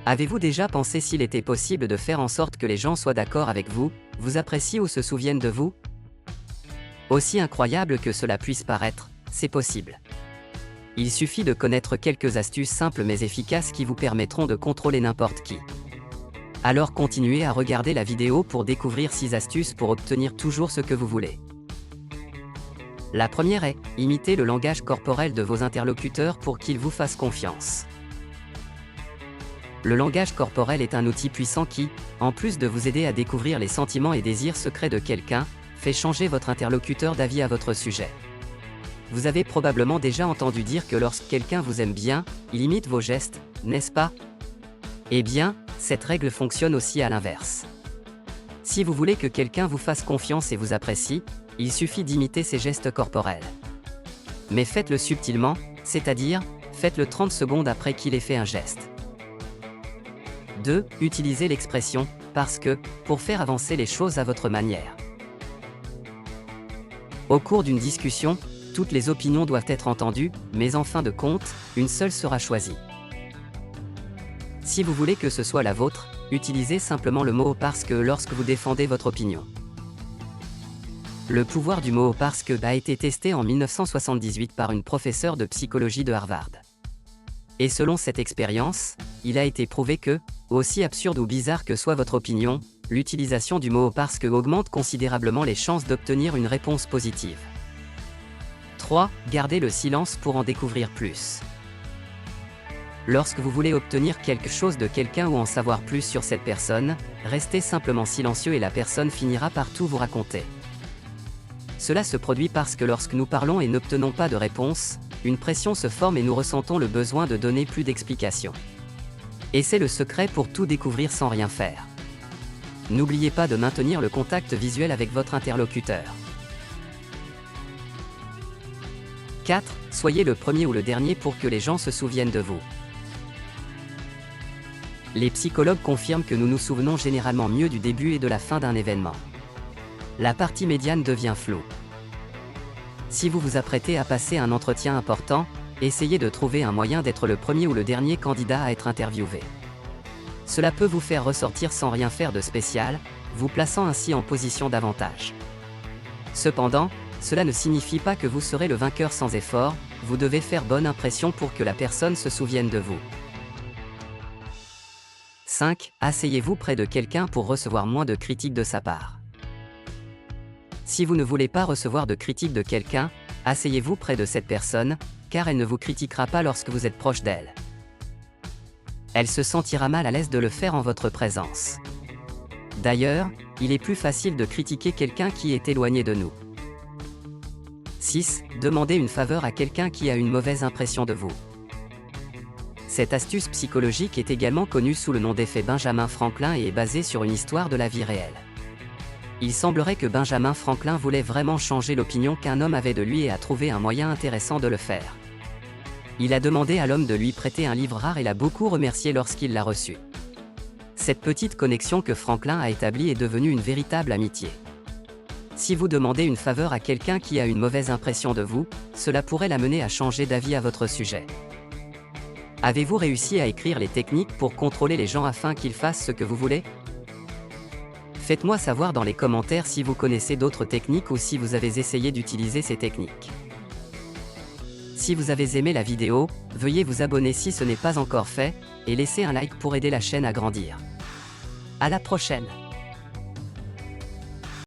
Avez-vous déjà pensé s'il était possible de faire en sorte que les gens soient d'accord avec vous, vous apprécient ou se souviennent de vous? Aussi incroyable que cela puisse paraître, c'est possible. Il suffit de connaître quelques astuces simples mais efficaces qui vous permettront de contrôler n'importe qui. Alors continuez à regarder la vidéo pour découvrir 6 astuces pour obtenir toujours ce que vous voulez. La première est, imitez le langage corporel de vos interlocuteurs pour qu'ils vous fassent confiance. Le langage corporel est un outil puissant qui, en plus de vous aider à découvrir les sentiments et désirs secrets de quelqu'un, fait changer votre interlocuteur d'avis à votre sujet. Vous avez probablement déjà entendu dire que lorsque quelqu'un vous aime bien, il imite vos gestes, n'est-ce pas? Eh bien, cette règle fonctionne aussi à l'inverse. Si vous voulez que quelqu'un vous fasse confiance et vous apprécie, il suffit d'imiter ses gestes corporels. Mais faites-le subtilement, c'est-à-dire, faites-le 30 secondes après qu'il ait fait un geste. 2. Utilisez l'expression « parce que » pour faire avancer les choses à votre manière. Au cours d'une discussion, toutes les opinions doivent être entendues, mais en fin de compte, une seule sera choisie. Si vous voulez que ce soit la vôtre, utilisez simplement le mot « parce que » lorsque vous défendez votre opinion. Le pouvoir du mot « parce que » a été testé en 1978 par une professeure de psychologie de Harvard. Et selon cette expérience, il a été prouvé que, aussi absurde ou bizarre que soit votre opinion, l'utilisation du mot « parce que » augmente considérablement les chances d'obtenir une réponse positive. 3. Gardez le silence pour en découvrir plus. Lorsque vous voulez obtenir quelque chose de quelqu'un ou en savoir plus sur cette personne, restez simplement silencieux et la personne finira par tout vous raconter. Cela se produit parce que lorsque nous parlons et n'obtenons pas de réponse, une pression se forme et nous ressentons le besoin de donner plus d'explications. Et c'est le secret pour tout découvrir sans rien faire. N'oubliez pas de maintenir le contact visuel avec votre interlocuteur. 4. Soyez le premier ou le dernier pour que les gens se souviennent de vous. Les psychologues confirment que nous nous souvenons généralement mieux du début et de la fin d'un événement. La partie médiane devient floue. Si vous vous apprêtez à passer un entretien important, essayez de trouver un moyen d'être le premier ou le dernier candidat à être interviewé. Cela peut vous faire ressortir sans rien faire de spécial, vous plaçant ainsi en position d'avantage. Cependant, cela ne signifie pas que vous serez le vainqueur sans effort, vous devez faire bonne impression pour que la personne se souvienne de vous. 5. Asseyez-vous près de quelqu'un pour recevoir moins de critiques de sa part. Si vous ne voulez pas recevoir de critiques de quelqu'un, asseyez-vous près de cette personne, car elle ne vous critiquera pas lorsque vous êtes proche d'elle. Elle se sentira mal à l'aise de le faire en votre présence. D'ailleurs, il est plus facile de critiquer quelqu'un qui est éloigné de nous. 6. Demandez une faveur à quelqu'un qui a une mauvaise impression de vous. Cette astuce psychologique est également connue sous le nom d'effet Benjamin Franklin et est basée sur une histoire de la vie réelle. Il semblerait que Benjamin Franklin voulait vraiment changer l'opinion qu'un homme avait de lui et a trouvé un moyen intéressant de le faire. Il a demandé à l'homme de lui prêter un livre rare et l'a beaucoup remercié lorsqu'il l'a reçu. Cette petite connexion que Franklin a établie est devenue une véritable amitié. Si vous demandez une faveur à quelqu'un qui a une mauvaise impression de vous, cela pourrait l'amener à changer d'avis à votre sujet. Avez-vous réussi à écrire les techniques pour contrôler les gens afin qu'ils fassent ce que vous voulez? Faites-moi savoir dans les commentaires si vous connaissez d'autres techniques ou si vous avez essayé d'utiliser ces techniques. Si vous avez aimé la vidéo, veuillez vous abonner si ce n'est pas encore fait, et laisser un like pour aider la chaîne à grandir. À la prochaine!